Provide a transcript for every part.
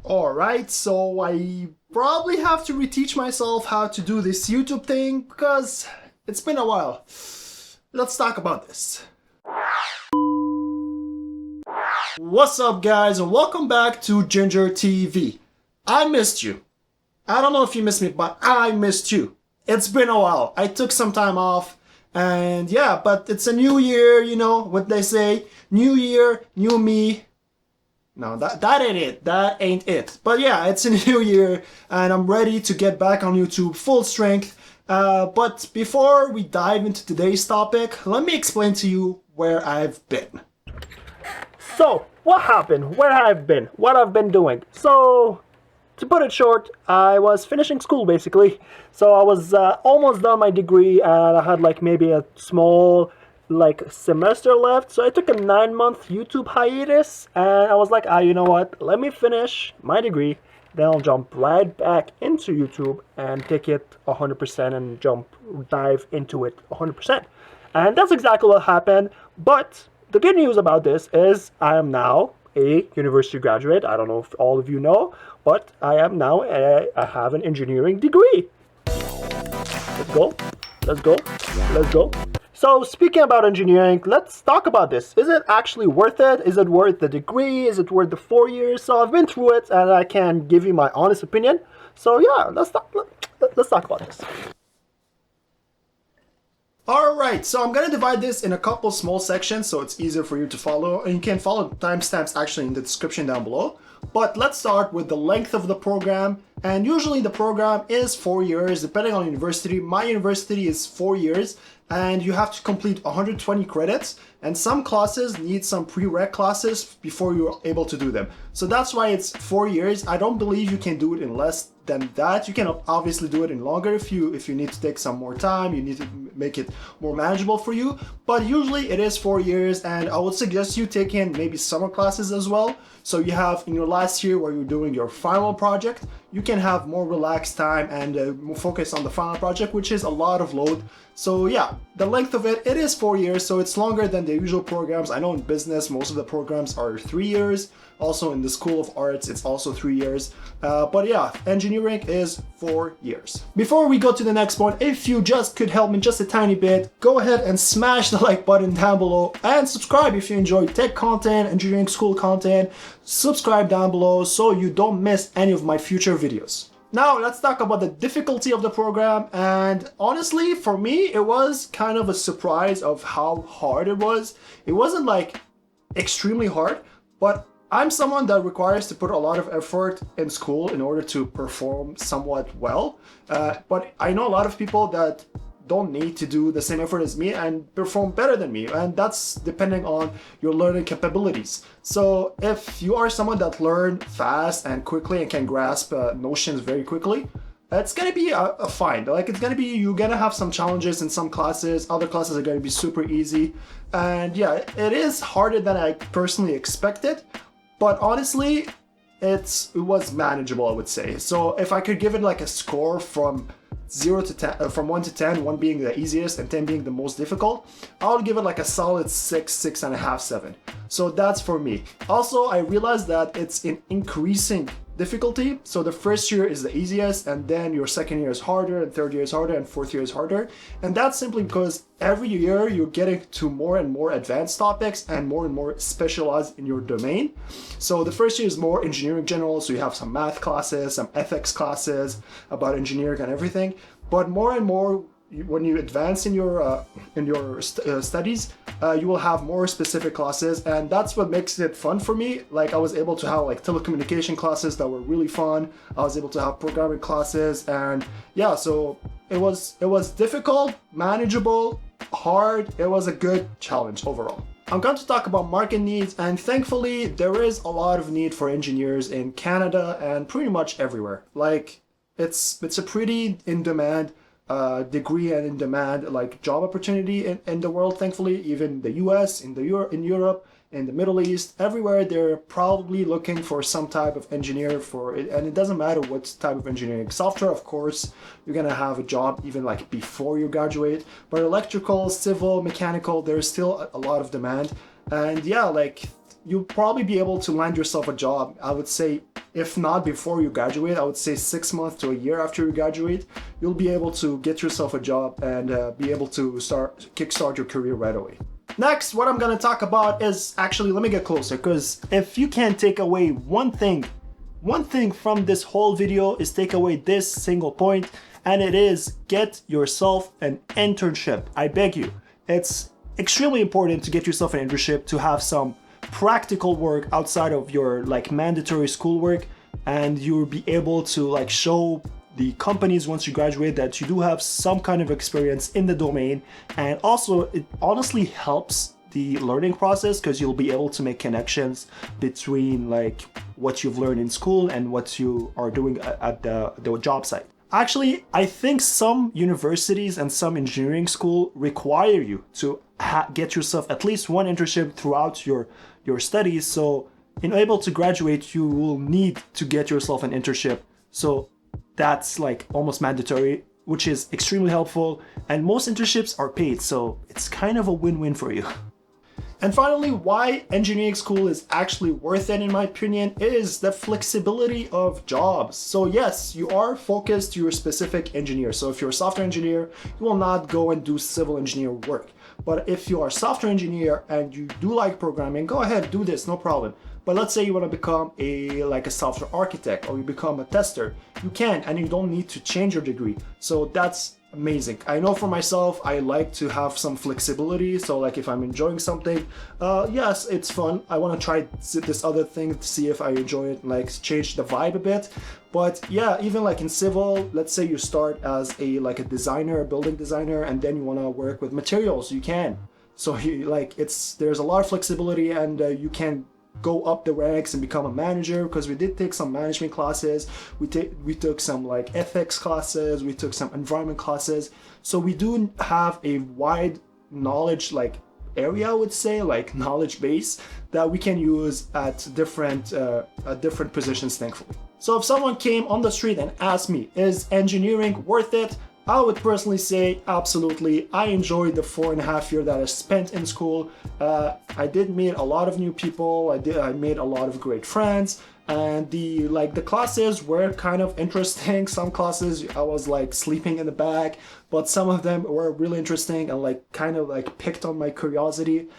Alright, so I probably have to reteach myself how to do this YouTube thing because it's been a while. Let's talk about this. What's up guys and welcome back to Ginger TV. I missed you. I don't know if you missed me, but I missed you. It's been a while. I took some time off and yeah, but it's a new year, you know what they say. New year, new me. No, that ain't it. That ain't it. But yeah, it's a new year and I'm ready to get back on YouTube full strength. But before we dive into today's topic, let me explain to you where I've been. So, what happened? Where I've been? What I've been doing? So, to put it short, I was finishing school basically. So I was almost done my degree and I had like maybe a small semester left. So I took a 9-month YouTube hiatus and I was like, you know what? Let me finish my degree. Then I'll jump right back into YouTube and take it 100% and dive into it 100%. And that's exactly what happened. But the good news about this is I am now a university graduate. I don't know if all of you know, but I am now I have an engineering degree. Let's go. Let's go. Let's go. So speaking about engineering, let's talk about this. Is it actually worth it? Is it worth the degree? Is it worth the 4 years? So I've been through it and I can give you my honest opinion. So yeah, let's talk about this. Alright, so I'm going to divide this in a couple small sections so it's easier for you to follow. And you can follow the timestamps actually in the description down below. But let's start with the length of the program. And usually the program is 4 years, depending on university. My university is 4 years. And you have to complete 120 credits, and some classes need some prereq classes before you're able to do them. So that's why it's 4 years. I don't believe you can do it in less than that. You can obviously do it in longer if you need to take some more time, you need to make it more manageable for you. But usually it is 4 years, and I would suggest you taking maybe summer classes as well. So you have in your last year where you're doing your final project, you can have more relaxed time and more focus on the final project, which is a lot of load. So yeah, the length of it is 4 years, so it's longer than the usual programs. I know in business, most of the programs are 3 years. Also in the School of Arts, it's also 3 years. But yeah, engineering is 4 years. Before we go to the next point, if you just could help me just a tiny bit, go ahead and smash the like button down below and subscribe if you enjoy tech content, engineering school content. Subscribe down below so you don't miss any of my future videos. Now let's talk about the difficulty of the program, and honestly for me it was kind of a surprise of how hard it was. It wasn't like extremely hard, but I'm someone that requires to put a lot of effort in school in order to perform somewhat well, but I know a lot of people that don't need to do the same effort as me and perform better than me, and that's depending on your learning capabilities. So if you are someone that learns fast and quickly and can grasp notions very quickly, it's gonna be a fine. Like you're gonna have some challenges in some classes, other classes are gonna be super easy, and yeah, it is harder than I personally expected, but honestly it was manageable, I would say. So if I could give it like a score from 0 to 10, from 1 to 10, 1 being the easiest and 10 being the most difficult, I would give it like a solid 6, 6.5, 7. So that's for me. Also, I realized that it's in increasing difficulty. So the first year is the easiest, and then your second year is harder, and third year is harder, and fourth year is harder. And that's simply because every year you're getting to more and more advanced topics and more specialized in your domain. So the first year is more engineering general, so you have some math classes, some ethics classes about engineering and everything. But more and more, when you advance in your studies, you will have more specific classes, and that's what makes it fun for me. Like I was able to have like telecommunication classes that were really fun. I was able to have programming classes, and yeah, so it was difficult, manageable, hard. It was a good challenge overall. I'm going to talk about market needs, and thankfully there is a lot of need for engineers in Canada and pretty much everywhere. Like it's a pretty in demand degree and in demand like job opportunity in the world. Thankfully, even the US, in Europe, in the Middle East, everywhere they're probably looking for some type of engineer for it, and it doesn't matter what type of engineering. Software, of course, you're gonna have a job even like before you graduate, but electrical, civil, mechanical, there's still a lot of demand. And yeah, like you'll probably be able to land yourself a job, I would say, if not before you graduate, I would say 6 months to a year after you graduate, you'll be able to get yourself a job and be able to kickstart your career right away. Next, what I'm gonna talk about is actually, let me get closer, because if you can take away one thing from this whole video is take away this single point, and it is get yourself an internship. I beg you. It's extremely important to get yourself an internship, to have some practical work outside of your like mandatory schoolwork, and you'll be able to like show the companies once you graduate that you do have some kind of experience in the domain. And also it honestly helps the learning process, because you'll be able to make connections between like what you've learned in school and what you are doing at the job site. Actually, I think some universities and some engineering school require you to get yourself at least one internship throughout your studies. So in able to graduate, you will need to get yourself an internship. So that's like almost mandatory, which is extremely helpful. And most internships are paid, so it's kind of a win-win for you. And finally, why engineering school is actually worth it in my opinion is the flexibility of jobs. So yes, you are focused to your specific engineer. So if you're a software engineer, you will not go and do civil engineer work. But if you are a software engineer and you do like programming, go ahead, do this, no problem. But let's say you want to become a software architect, or you become a tester, you can, and you don't need to change your degree. So that's amazing. I know for myself, I like to have some flexibility. So like if I'm enjoying something, yes, it's fun. I want to try this other thing to see if I enjoy it, like change the vibe a bit. But yeah, even like in civil, let's say you start as a designer, a building designer, and then you want to work with materials, you can. So there's a lot of flexibility, and you can go up the ranks and become a manager, because we did take some management classes, we took some like ethics classes, we took some environment classes. So we do have a wide knowledge area, I would say, knowledge base that we can use at different positions, thankfully. So if someone came on the street and asked me, is engineering worth it? I would personally say absolutely. I enjoyed the 4.5 years that I spent in school. I did meet a lot of new people. I made a lot of great friends, and the classes were kind of interesting. Some classes I was sleeping in the back, but some of them were really interesting and kind of picked on my curiosity.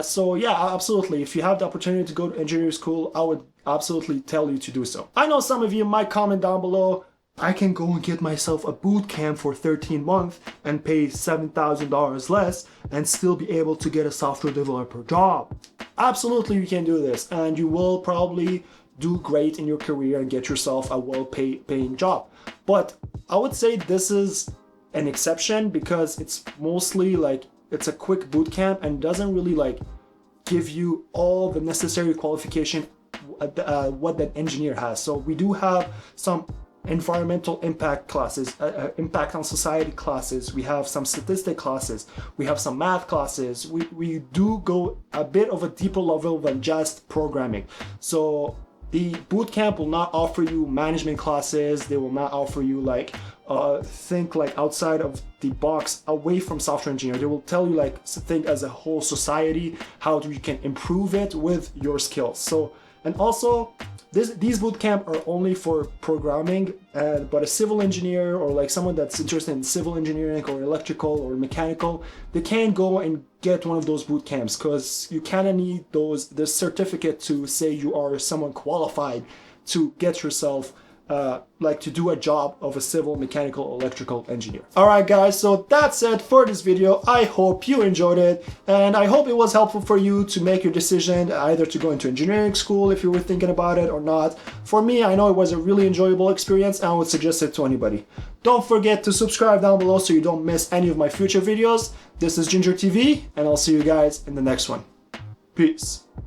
So yeah, absolutely. If you have the opportunity to go to engineering school, I would absolutely tell you to do so. I know some of you might comment down below, I can go and get myself a boot camp for 13 months and pay $7,000 less and still be able to get a software developer job. Absolutely, you can do this, and you will probably do great in your career and get yourself a well-paying job. But I would say this is an exception, because it's mostly it's a quick boot camp and doesn't really give you all the necessary qualification what that engineer has. So we do have some environmental impact classes, impact on society classes, we have some statistic classes, we have some math classes, we do go a bit of a deeper level than just programming. So the bootcamp will not offer you management classes, they will not offer you think outside of the box, away from software engineering. They will tell you think as a whole society, how you can improve it with your skills. So, and also these bootcamp are only for programming, but a civil engineer or someone that's interested in civil engineering or electrical or mechanical, they can go and get one of those bootcamps, because you kind of need this certificate to say you are someone qualified to get yourself to do a job of a civil, mechanical, electrical engineer. Alright guys, so that's it for this video. I hope you enjoyed it, and I hope it was helpful for you to make your decision either to go into engineering school if you were thinking about it or not. For me, I know it was a really enjoyable experience, and I would suggest it to anybody. Don't forget to subscribe down below so you don't miss any of my future videos. This is Ginger TV, and I'll see you guys in the next one. Peace.